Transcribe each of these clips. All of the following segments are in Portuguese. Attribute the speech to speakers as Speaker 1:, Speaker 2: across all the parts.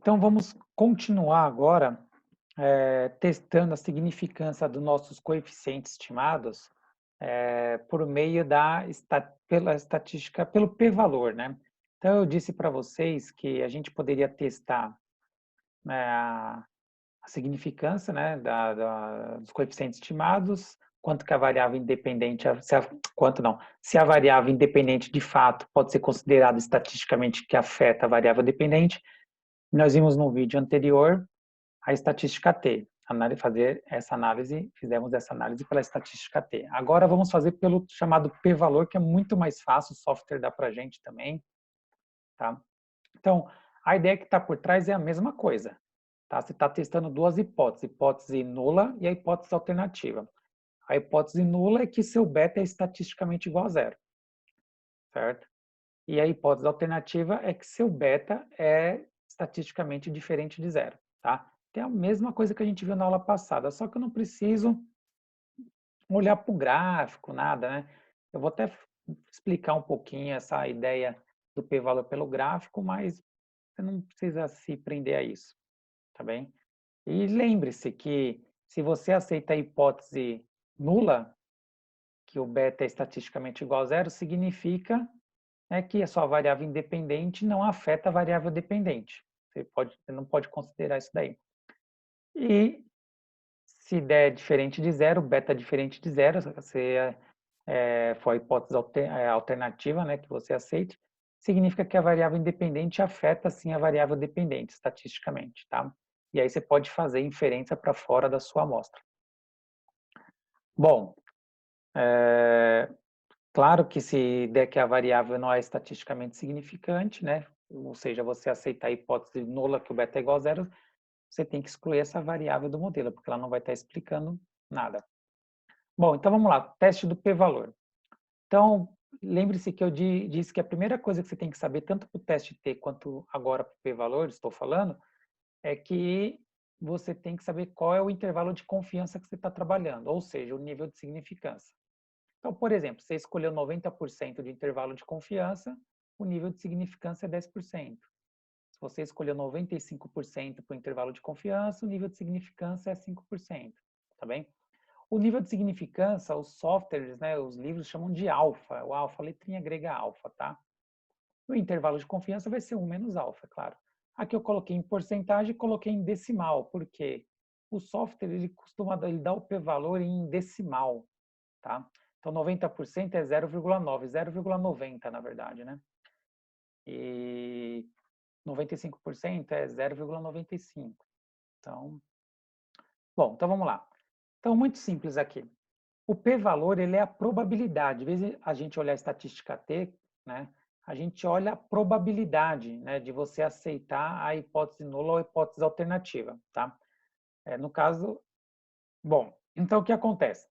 Speaker 1: Então, vamos continuar agora testando a significância dos nossos coeficientes estimados por meio pela estatística, pelo p-valor, né? Então, eu disse para vocês que a gente poderia testar né, a significância né, dos coeficientes estimados, quanto que a variável independente, se a variável independente de fato pode ser considerada estatisticamente que afeta a variável dependente. Nós vimos no vídeo anterior a estatística T, fazer essa análise, fizemos essa análise pela estatística T. Agora vamos fazer pelo chamado p-valor, que é muito mais fácil, o software dá para a gente também, tá? Então, a ideia que está por trás é a mesma coisa, tá? Você está testando duas hipóteses, hipótese nula e a hipótese alternativa. A hipótese nula é que seu beta é estatisticamente igual a zero, certo? E a hipótese alternativa é que seu beta é estatisticamente diferente de zero, tá? É a mesma coisa que a gente viu na aula passada, só que eu não preciso olhar para o gráfico, nada, né? Eu vou até explicar um pouquinho essa ideia do p-valor pelo gráfico, mas você não precisa se prender a isso, tá bem? E lembre-se que se você aceita a hipótese nula, que o beta é estatisticamente igual a zero, significa que a sua variável independente não afeta a variável dependente. Você não pode considerar isso daí. E se der diferente de zero, beta diferente de zero, você for a hipótese alternativa, né, que você aceite, significa que a variável independente afeta sim a variável dependente estatisticamente, tá? E aí você pode fazer inferência para fora da sua amostra. Bom, claro que se der que a variável não é estatisticamente significante, né, ou seja, você aceitar a hipótese nula que o beta é igual a zero, você tem que excluir essa variável do modelo, porque ela não vai estar explicando nada. Bom, então vamos lá, teste do p-valor. Então, lembre-se que eu disse que a primeira coisa que você tem que saber, tanto para o teste T quanto agora para o p-valor, estou falando, é que você tem que saber qual é o intervalo de confiança que você está trabalhando, ou seja, o nível de significância. Então, por exemplo, você escolheu 90% de intervalo de confiança, o nível de significância é 10%. Se você escolheu 95% para o intervalo de confiança, o nível de significância é 5%, tá bem? O nível de significância, os softwares, né, os livros chamam de alfa, o alfa, letrinha grega alfa, tá? O intervalo de confiança vai ser 1 menos alfa, claro. Aqui eu coloquei em porcentagem e coloquei em decimal, porque o software ele dá o p-valor em decimal, tá? Então 90% é 0,9, 0,90 na verdade, né? E 95% é 0,95. Então, bom, então vamos lá. Então, muito simples aqui. O p-valor, ele é a probabilidade. Em vez de a gente olhar a estatística T, né, a gente olha a probabilidade, né, de você aceitar a hipótese nula ou a hipótese alternativa, tá? No caso, bom, então o que acontece?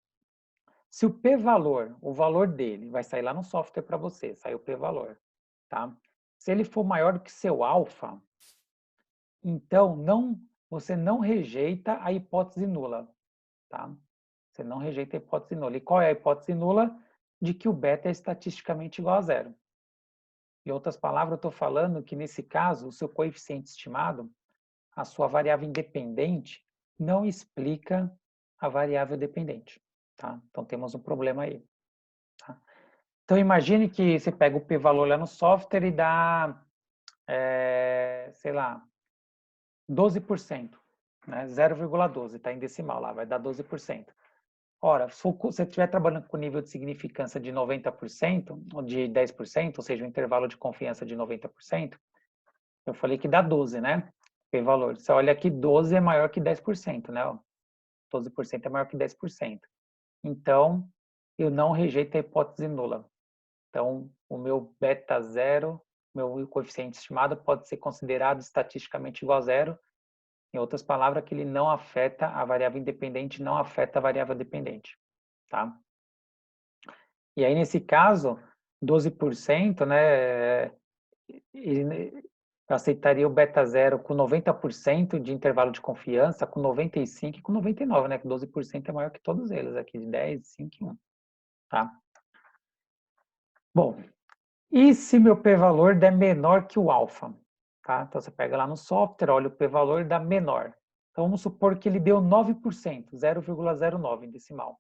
Speaker 1: Se o p-valor, o valor dele, vai sair lá no software para você, sai o p-valor, tá? Se ele for maior do que seu alfa, então você não rejeita a hipótese nula, tá? Você não rejeita a hipótese nula. E qual é a hipótese nula? De que o beta é estatisticamente igual a zero. Em outras palavras, eu estou falando que, nesse caso, o seu coeficiente estimado, a sua variável independente, não explica a variável dependente. Tá? Então, temos um problema aí. Tá? Então, imagine que você pega o p-valor lá no software e dá, sei lá, 12%. Né? 0,12, está em decimal lá, vai dar 12%. Ora, se você estiver trabalhando com nível de significância de 90%, ou de 10%, ou seja, um intervalo de confiança de 90%, eu falei que dá 12, né? P-valor. Você olha aqui, 12 é maior que 10%, né? 12% é maior que 10%. Então, eu não rejeito a hipótese nula. Então, o meu beta zero, meu coeficiente estimado, pode ser considerado estatisticamente igual a zero. Em outras palavras, que ele não afeta a variável independente, não afeta a variável dependente, tá? E aí, nesse caso, 12%, né, eu aceitaria o beta zero com 90% de intervalo de confiança, com 95% e com 99%, né, que 12% é maior que todos eles aqui, de 10, 5 e 1, tá? Bom, e se meu p-valor der menor que o alfa? tá? Então, você pega lá no software, olha o p-valor e dá menor. Então, vamos supor que ele deu 9%, 0,09 em decimal.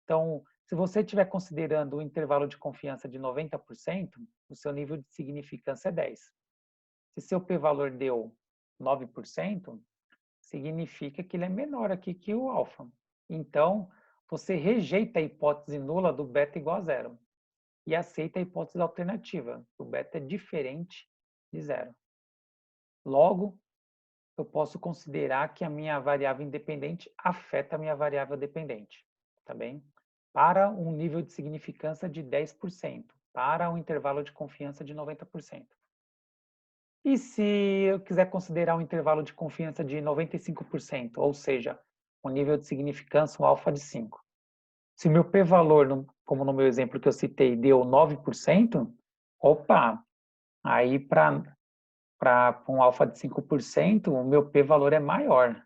Speaker 1: Então, se você estiver considerando o intervalo de confiança de 90%, o seu nível de significância é 10. Se seu p-valor deu 9%, significa que ele é menor aqui que o alfa. Então, você rejeita a hipótese nula do beta igual a zero e aceita a hipótese alternativa, o beta é diferente de zero. Logo, eu posso considerar que a minha variável independente afeta a minha variável dependente, tá bem? Para um nível de significância de 10%, para um intervalo de confiança de 90%. E se eu quiser considerar um intervalo de confiança de 95%, ou seja, um nível de significância, um alfa de 5. Se meu p-valor, como no meu exemplo que eu citei, deu 9%, opa, aí para um alfa de 5%, o meu p-valor é maior.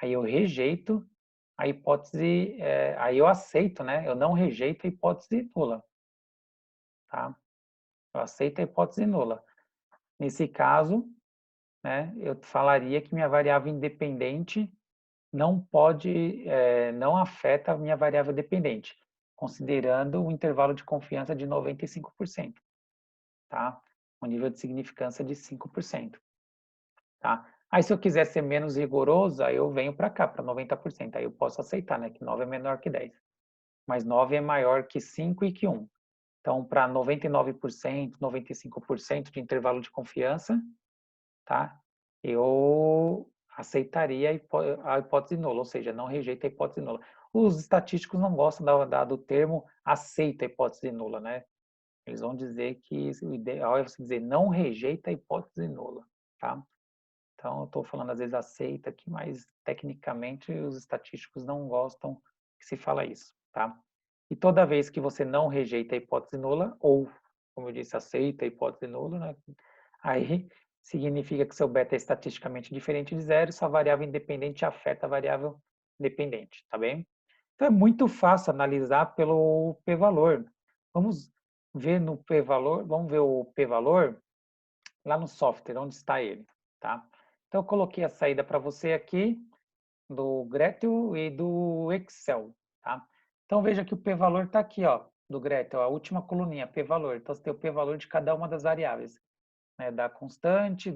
Speaker 1: Aí eu rejeito a hipótese, aí eu aceito, né? Eu não rejeito a hipótese nula, tá? Eu aceito a hipótese nula. Nesse caso, né, eu falaria que minha variável independente não pode, não afeta a minha variável dependente, considerando um intervalo de confiança de 95%, tá? Um nível de significância de 5%, tá? Aí se eu quiser ser menos rigoroso, aí eu venho para cá, para 90%, aí eu posso aceitar, né, que 9 é menor que 10. Mas 9 é maior que 5 e que 1. Então, para 99%, 95% de intervalo de confiança, tá? Eu aceitaria a hipótese nula, ou seja, não rejeita a hipótese nula. Os estatísticos não gostam do termo aceita a hipótese nula, né? Eles vão dizer que o ideal é você dizer não rejeita a hipótese nula, tá? Então, eu estou falando às vezes aceita aqui, mas tecnicamente os estatísticos não gostam que se fala isso, tá? E toda vez que você não rejeita a hipótese nula, ou, como eu disse, aceita a hipótese nula, né? Aí significa que seu beta é estatisticamente diferente de zero e sua variável independente afeta a variável dependente, tá bem? Então é muito fácil analisar pelo p-valor. Vamos ver no p-valor, vamos ver o p-valor lá no software, onde está ele, tá? Então eu coloquei a saída para você aqui do Gretel e do Excel, tá? Então veja que o p-valor está aqui, ó, do Gretel, a última coluninha, p-valor. Então você tem o p-valor de cada uma das variáveis, né, da constante,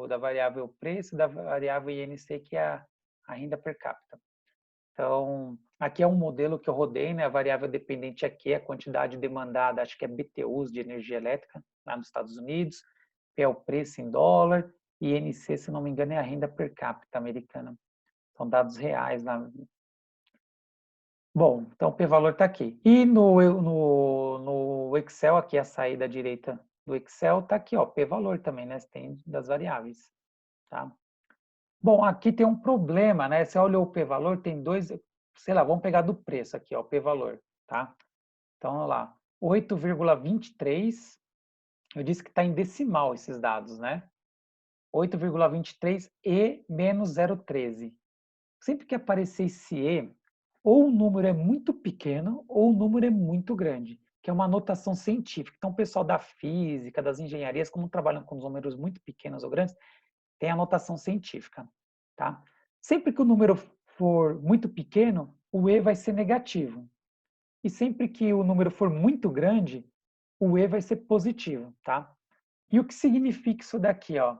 Speaker 1: da variável preço, da variável INC, que é a renda per capita. Então, aqui é um modelo que eu rodei, né, a variável dependente aqui é a quantidade demandada, acho que é BTUs de energia elétrica, lá nos Estados Unidos, P é o preço em dólar, e INC, se não me engano, é a renda per capita americana. São dados reais lá. Bom, então o p-valor está aqui. E no Excel, aqui a saída direita do Excel, está aqui, ó, p-valor também, né? Você tem das variáveis, tá? Bom, aqui tem um problema, né? Você olha o p-valor, tem dois, sei lá, vamos pegar do preço aqui, ó, o p-valor, tá? Então, olha lá, 8,23, eu disse que está em decimal esses dados, né? 8,23 e menos 0,13. Sempre que aparecer esse E, ou o número é muito pequeno ou o número é muito grande, que é uma notação científica. Então, o pessoal da física, das engenharias, como trabalham com números muito pequenos ou grandes, tem a notação científica, tá? Sempre que o número for muito pequeno, o E vai ser negativo. E sempre que o número for muito grande, o E vai ser positivo, tá? E o que significa isso daqui, ó?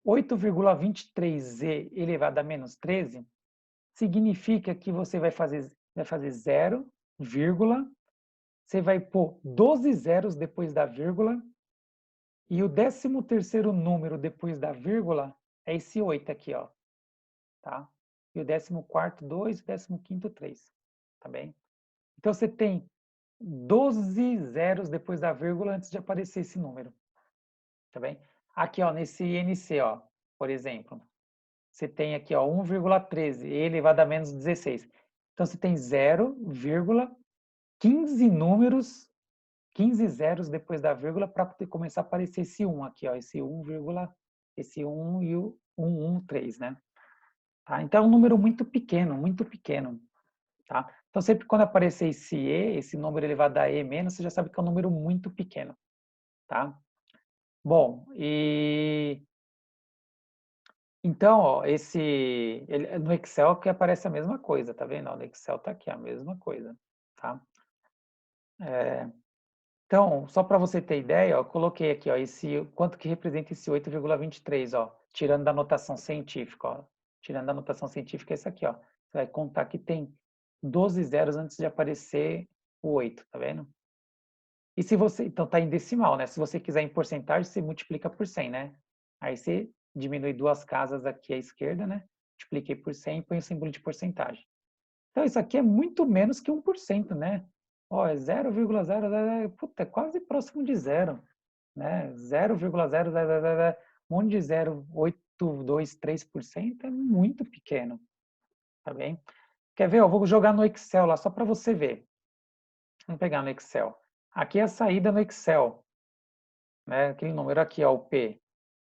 Speaker 1: 8,23E elevado a menos 13 significa que você vai fazer 0, vírgula, você vai pôr 12 zeros depois da vírgula, e o 13º número depois da vírgula é esse 8 aqui, ó, tá? E o 14º, 2, o 15º, 3, tá bem? Então, você tem 12 zeros depois da vírgula antes de aparecer esse número, tá bem? Aqui, ó, nesse INC, ó, por exemplo, você tem aqui, ó, 1,13, e elevado a menos 16. Então, você tem 0,15 números, 15 zeros depois da vírgula para começar a aparecer esse 1 aqui, ó, esse 1, esse 1 e o 113, né? Tá? Então, é um número muito pequeno, tá? Então, sempre quando aparecer esse E, esse número elevado a E menos, você já sabe que é um número muito pequeno, tá? Bom, e Então, ó, no Excel que aparece a mesma coisa, tá vendo? Ó, no Excel tá aqui a mesma coisa, tá? Então, só para você ter ideia, ó, eu coloquei aqui, ó, quanto que representa esse 8,23, ó, tirando da notação científica, ó. Tirando da notação científica é isso aqui, ó. Você vai contar que tem 12 zeros antes de aparecer o 8, tá vendo? E se você, então tá em decimal, né? Se você quiser em porcentagem, você multiplica por 100, né? Aí você diminui duas casas aqui à esquerda, né? Multipliquei por 100 e põe o símbolo de porcentagem. Então isso aqui é muito menos que 1%, né? Ó, é 0,00, puta, é quase próximo de zero, né? 0,000, um monte de 0,823% é muito pequeno, tá bem? Quer ver? Eu vou jogar no Excel lá só para você ver. Vamos pegar no Excel. Aqui é a saída no Excel, né? Aquele número aqui, ó, o P.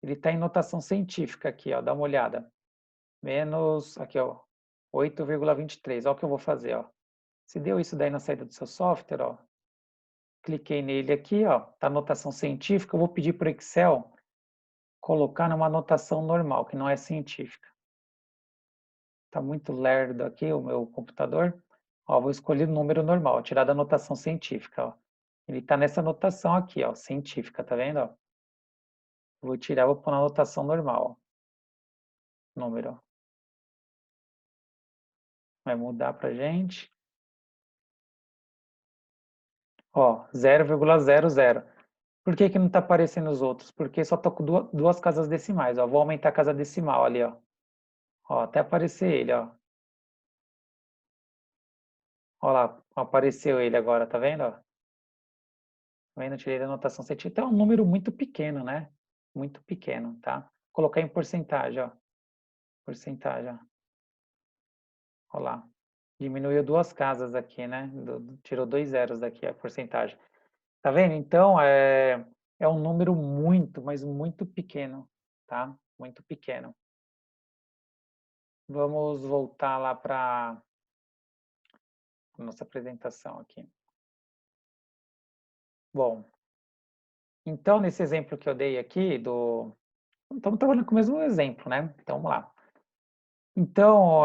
Speaker 1: Ele está em notação científica aqui, ó, dá uma olhada. Menos, aqui, ó, 8,23. Olha o que eu vou fazer, ó. Se deu isso daí na saída do seu software, ó, cliquei nele aqui, ó, tá notação científica, eu vou pedir para o Excel colocar numa notação normal, que não é científica. Tá muito lerdo aqui o meu computador. Ó, vou escolher o número normal, tirar da notação científica, ó. Ele tá nessa notação aqui, ó, científica, tá vendo, ó? Vou tirar, vou pôr na notação normal, ó, número. Vai mudar pra gente. Ó, 0,00. Por que que não está aparecendo os outros? Porque só tô com duas casas decimais, ó. Vou aumentar a casa decimal ali, ó. Ó, até aparecer ele, ó. Ó lá, apareceu ele agora, tá vendo, ó? Tá vendo? Tirei da anotação científica. Então é um número muito pequeno, né? Muito pequeno, tá? Colocar em porcentagem, ó. Porcentagem, ó. Ó lá. Diminuiu duas casas aqui, né? Tirou 2 zeros daqui, a porcentagem. Tá vendo? Então, é um número muito, mas muito pequeno, tá? Muito pequeno. Vamos voltar lá para a nossa apresentação aqui. Bom, então, nesse exemplo que eu dei aqui, estamos trabalhando com o mesmo exemplo, né? Então, vamos lá. Então,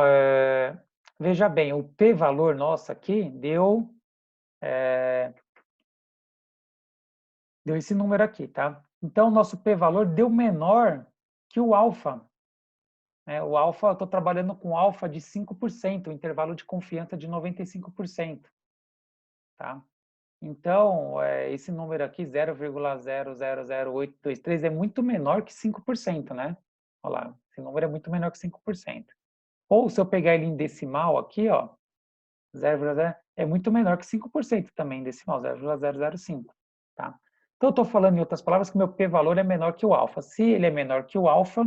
Speaker 1: veja bem, o p-valor nosso aqui deu esse número aqui, tá? Então, o nosso p-valor deu menor que o alfa. Né? O alfa, eu estou trabalhando com alfa de 5%, o intervalo de confiança de 95%. Tá? Então, esse número aqui, 0,000823, é muito menor que 5%, né? Olha lá, esse número é muito menor que 5%. Ou se eu pegar ele em decimal aqui, ó, 0,0, é muito menor que 5% também em decimal, 0,005, tá? Então, eu estou falando, em outras palavras, que o meu p-valor é menor que o alfa. Se ele é menor que o alfa,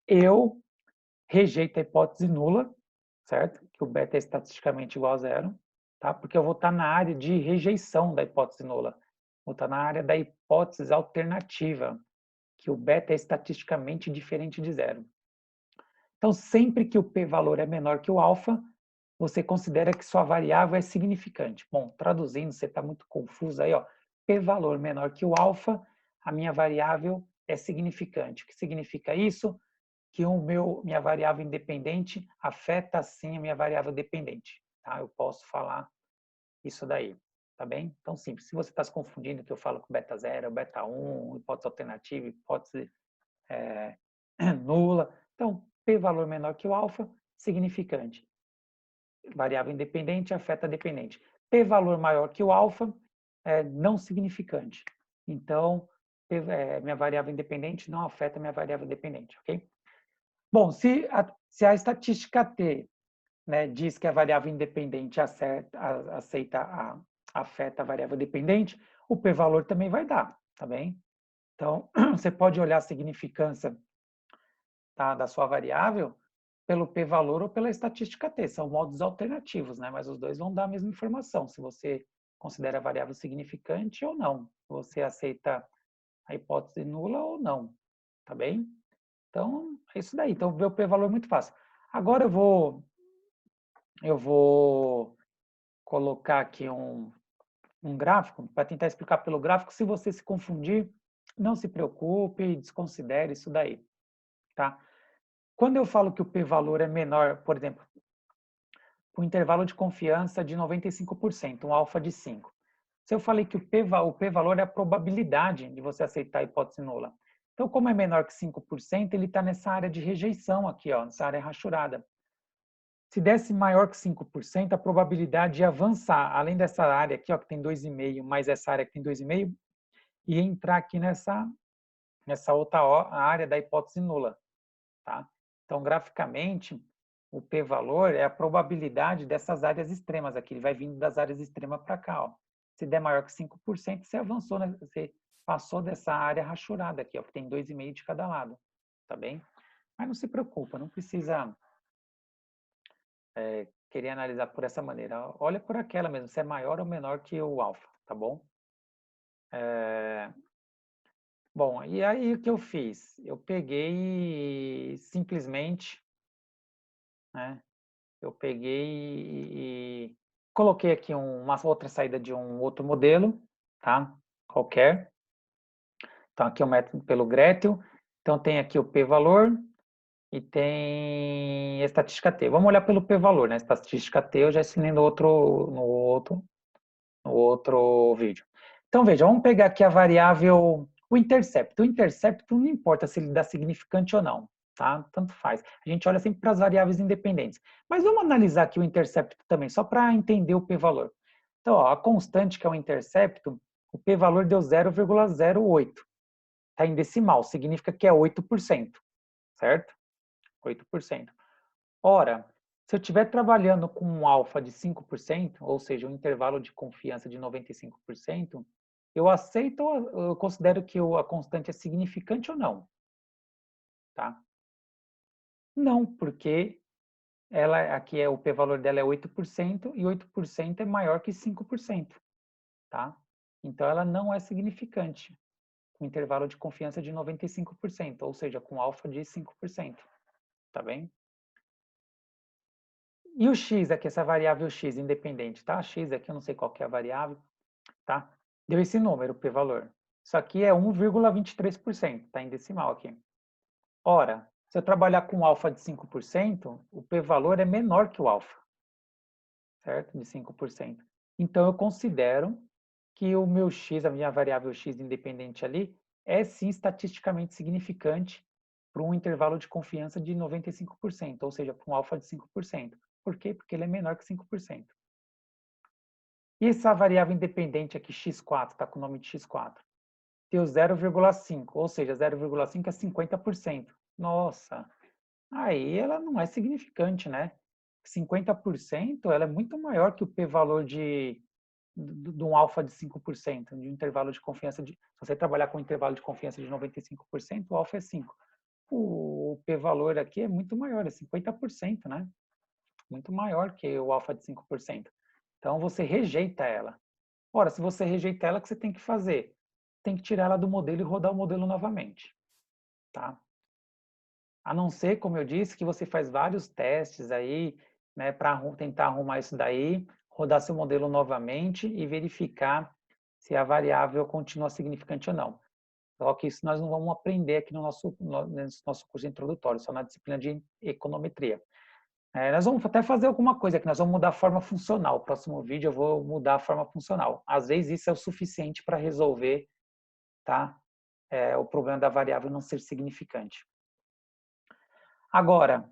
Speaker 1: eu rejeito a hipótese nula, certo? Que o beta é estatisticamente igual a zero, tá? Porque eu vou estar na área de rejeição da hipótese nula. Vou estar na área da hipótese alternativa, que o beta é estatisticamente diferente de zero. Então, sempre que o p-valor é menor que o alfa, você considera que sua variável é significante. Bom, traduzindo, você está muito confuso aí, ó. P-valor menor que o alfa, a minha variável é significante. O que significa isso? Que minha variável independente afeta sim a minha variável dependente. Tá? Eu posso falar isso daí, tá bem? Então, simples. Se você está se confundindo, que eu falo com beta 0, beta 1, hipótese alternativa, hipótese nula. Então, p valor menor que o alfa, significante. Variável independente afeta dependente. P valor maior que o alfa, não significante. Então, minha variável independente não afeta minha variável dependente, ok? Bom, se a estatística T, né, diz que a variável independente afeta a variável dependente, o p-valor também vai dar, tá bem? Então, você pode olhar a significância, tá, da sua variável pelo p-valor ou pela estatística T. São modos alternativos, né? Mas os dois vão dar a mesma informação, se você considera a variável significante ou não. Se você aceita a hipótese nula ou não, tá bem? Então, é isso daí. Então, ver o p-valor é muito fácil. Agora eu vou colocar aqui um gráfico para tentar explicar pelo gráfico. Se você se confundir, não se preocupe, desconsidere isso daí, tá? Quando eu falo que o p-valor é menor, por exemplo, com intervalo de confiança de 95%, um alfa de 5. Se eu falei que o p-valor é a probabilidade de você aceitar a hipótese nula. Então, como é menor que 5%, ele está nessa área de rejeição aqui, ó, nessa área rachurada. Se desse maior que 5%, a probabilidade de avançar, além dessa área aqui, ó, que tem 2,5, mais essa área que tem 2,5, e entrar aqui nessa outra área da hipótese nula. Tá? Então, graficamente, o p-valor é a probabilidade dessas áreas extremas aqui. Ele vai vindo das áreas extremas para cá. Ó. Se der maior que 5%, você avançou, né? Você passou dessa área rachurada aqui, ó, que tem 2,5 de cada lado. Tá bem? Mas não se preocupa, não precisa querer analisar por essa maneira. Olha por aquela mesmo, se é maior ou menor que o alfa, tá bom? Bom, e aí o que eu fiz? Eu peguei simplesmente, né? Eu peguei e coloquei aqui uma outra saída de um outro modelo, tá? Qualquer. Então, aqui é o método pelo Gretel. Então, tem aqui o p-valor e tem a estatística T. Vamos olhar pelo p-valor, né? Estatística T eu já ensinei no outro vídeo. Então, veja, vamos pegar aqui a variável, o intercepto. O intercepto não importa se ele dá significante ou não, tá? Tanto faz. A gente olha sempre para as variáveis independentes. Mas vamos analisar aqui o intercepto também, só para entender o p-valor. Então, ó, a constante que é o intercepto, o p-valor deu 0,08. Está em decimal, significa que é 8%, certo? 8%. Ora, se eu estiver trabalhando com um alfa de 5%, ou seja, um intervalo de confiança de 95%, eu aceito ou eu considero que a constante é significante ou não? Tá? Não, porque ela aqui o p-valor dela é 8% e 8% é maior que 5%, tá? Então ela não é significante com intervalo de confiança de 95%, ou seja, com alfa de 5%, tá bem? E o x aqui, essa variável x independente, tá? X aqui, eu não sei qual que é a variável, tá? Deu esse número, o p-valor. Isso aqui é 1,23%, tá em decimal aqui. Ora, se eu trabalhar com alfa de 5%, o p-valor é menor que o alfa, certo? De 5%. Então, eu considero que o meu x, a minha variável x independente ali, é sim estatisticamente significante para um intervalo de confiança de 95%, ou seja, para um alfa de 5%. Por quê? Porque ele é menor que 5%. E essa variável independente aqui, x4, está com o nome de x4, deu 0,5, ou seja, 0,5 é 50%. Nossa, aí ela não é significante, né? 50% ela é muito maior que o p-valor de um alfa de 5%, de um intervalo de confiança de... Se você trabalhar com um intervalo de confiança de 95%, o alfa é 5. O p-valor aqui é muito maior, é 50%, né? Muito maior que o alfa de 5%. Então, você rejeita ela. Ora, se você rejeita ela, o que você tem que fazer? Tem que tirar ela do modelo e rodar o modelo novamente. Tá? A não ser, como eu disse, que você faz vários testes aí, né, para tentar arrumar isso daí, rodar seu modelo novamente e verificar se a variável continua significante ou não. Só que isso nós não vamos aprender aqui no nosso curso introdutório, só na disciplina de econometria. Nós vamos até fazer alguma coisa aqui, nós vamos mudar a forma funcional. No próximo vídeo eu vou mudar a forma funcional. Às vezes isso é o suficiente para resolver, tá? O problema da variável não ser significante. Agora,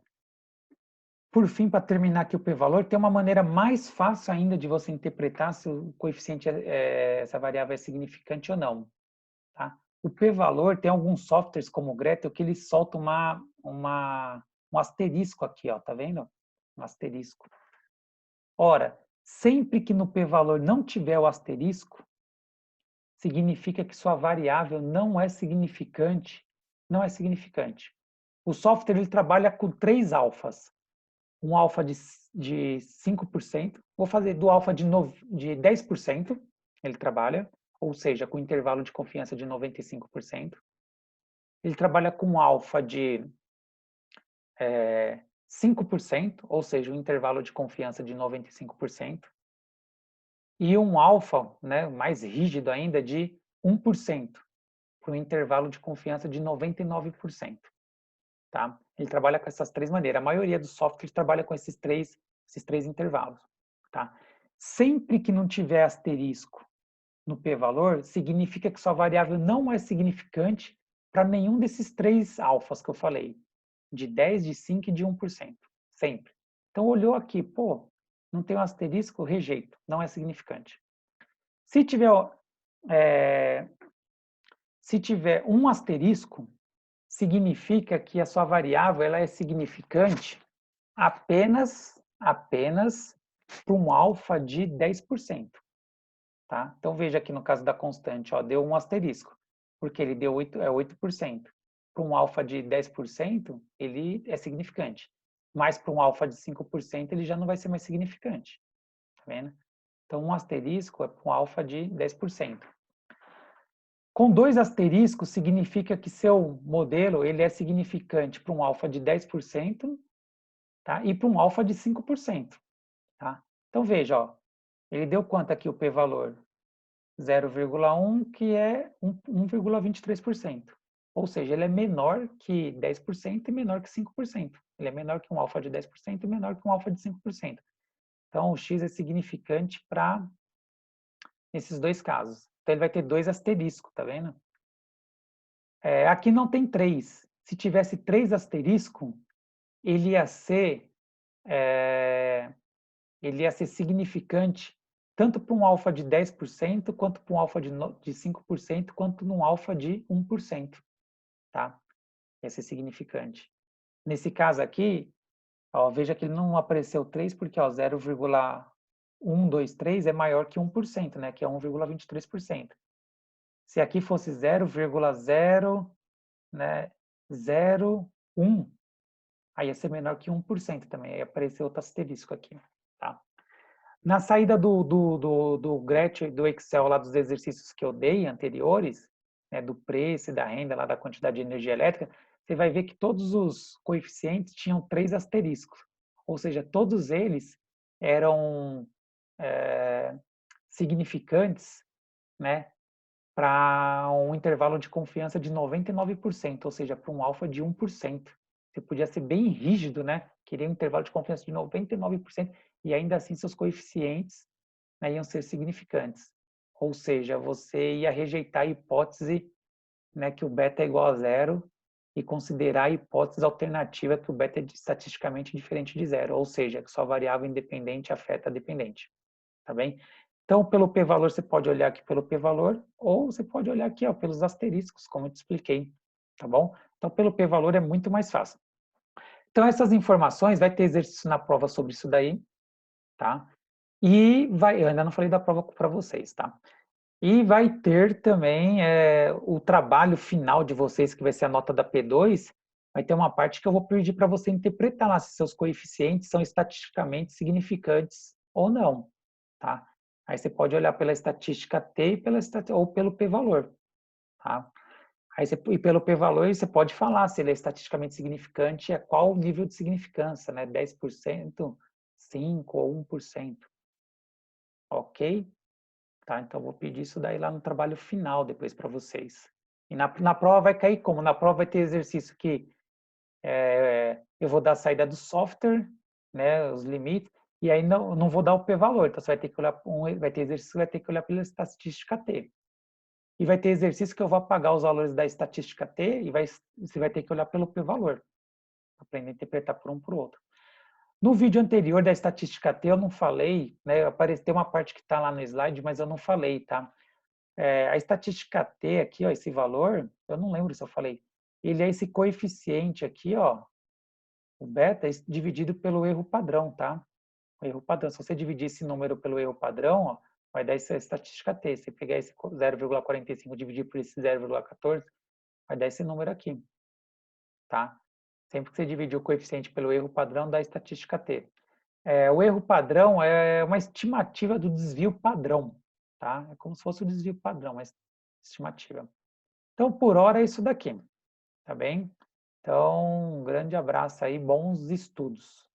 Speaker 1: por fim, para terminar aqui o p-valor, tem uma maneira mais fácil ainda de você interpretar se o coeficiente, essa variável é significante ou não. Tá? O p-valor tem alguns softwares como o Gretel que ele solta um asterisco aqui, ó, tá vendo? Um asterisco. Ora, sempre que no p-valor não tiver o asterisco, significa que sua variável não é significante. Não é significante. O software ele trabalha com 3 alfas. Um alfa de 5%, vou fazer do alfa de 10%, ele trabalha, ou seja, com intervalo de confiança de 95%. Ele trabalha com um alfa de 5%, ou seja, um intervalo de confiança de 95%. E um alfa, né, mais rígido ainda, de 1%, com um intervalo de confiança de 99%. tá? Ele trabalha com essas três maneiras. A maioria dos softwares trabalha com esses três intervalos, tá? Sempre que não tiver asterisco no p-valor, significa que sua variável não é significante para nenhum desses três alfas que eu falei, de 10, de 5 e de 1%, sempre. Então, olhou aqui, pô, não tem um asterisco, rejeito, não é significante. Se tiver, se tiver um asterisco, significa que a sua variável ela é significante apenas para um alfa de 10%. Tá? Então, veja aqui no caso da constante, ó, deu um asterisco, porque ele deu 8%. Para um alfa de 10%, ele é significante. Mas para um alfa de 5%, ele já não vai ser mais significante. Tá vendo? Então, um asterisco é para um alfa de 10%. Com dois asteriscos, significa que seu modelo ele é significante para um alfa de 10%, tá? E para um alfa de 5%. Tá? Então, veja, ó, ele deu quanto aqui o p-valor? 0,1, que é 1,23%. Ou seja, ele é menor que 10% e menor que 5%. Ele é menor que um alfa de 10% e menor que um alfa de 5%. Então, o x é significante para esses dois casos. Então, ele vai ter dois asteriscos, tá vendo? Aqui não tem 3. Se tivesse 3 asterisco, ele ia ser significante tanto para um alfa de 10%, quanto para um alfa de 5%, quanto num alfa de 1%. Tá? Ia ser significante. Nesse caso aqui, ó, veja que ele não apareceu 3, porque 0,123 é maior que 1%, né? Que é 1,23%. Se aqui fosse 0,0, né, 0,1, aí ia ser menor que 1% também. Aí apareceu outro asterisco aqui. Tá? Na saída do Gretchen, do Excel, lá dos exercícios que eu dei anteriores, né, do preço e da renda, lá da quantidade de energia elétrica, você vai ver que todos os coeficientes tinham 3 asteriscos. Ou seja, todos eles eram significantes, né, para um intervalo de confiança de 99%, ou seja, para um alfa de 1%. Você podia ser bem rígido, né? Queria um intervalo de confiança de 99% e ainda assim seus coeficientes, né, iam ser significantes. Ou seja, você ia rejeitar a hipótese, né, que o beta é igual a zero e considerar a hipótese alternativa que o beta é estatisticamente diferente de zero, ou seja, que sua variável independente afeta a dependente. Tá bem? Então, pelo p-valor, você pode olhar aqui pelo p-valor, ou você pode olhar aqui, ó, pelos asteriscos, como eu te expliquei, tá bom? Então, pelo p-valor é muito mais fácil. Então, essas informações, vai ter exercício na prova sobre isso daí, tá? E eu ainda não falei da prova para vocês, tá? E vai ter também o trabalho final de vocês, que vai ser a nota da P2, vai ter uma parte que eu vou pedir para você interpretar lá se seus coeficientes são estatisticamente significantes ou não, tá? Aí você pode olhar pela estatística T ou pelo p-valor, tá? E pelo p-valor você pode falar se ele é estatisticamente significante e a qual nível de significância, né? 10%, 5% ou 1%. Ok? Tá? Então, eu vou pedir isso daí lá no trabalho final depois para vocês. E na prova vai cair como? Na prova vai ter exercício que eu vou dar a saída do software, né, os limites, e aí não vou dar o p-valor. Então, você vai ter que olhar, vai ter exercício que vai ter que olhar pela estatística T. E vai ter exercício que eu vou apagar os valores da estatística T e você vai ter que olhar pelo p-valor, aprender a interpretar por um por outro. No vídeo anterior da estatística T, eu não falei, né? Tem uma parte que está lá no slide, mas eu não falei, tá? A estatística T aqui, ó, esse valor, eu não lembro se eu falei, ele é esse coeficiente aqui, ó, o beta, dividido pelo erro padrão, tá? O erro padrão. Se você dividir esse número pelo erro padrão, ó, vai dar essa estatística T. Se pegar esse 0,45 e dividir por esse 0,14, vai dar esse número aqui, tá? Sempre que você dividir o coeficiente pelo erro padrão, dá a estatística T. O erro padrão é uma estimativa do desvio padrão, tá? É como se fosse o desvio padrão, mas estimativa. Então, por hora é isso daqui, tá bem? Então, um grande abraço aí, bons estudos.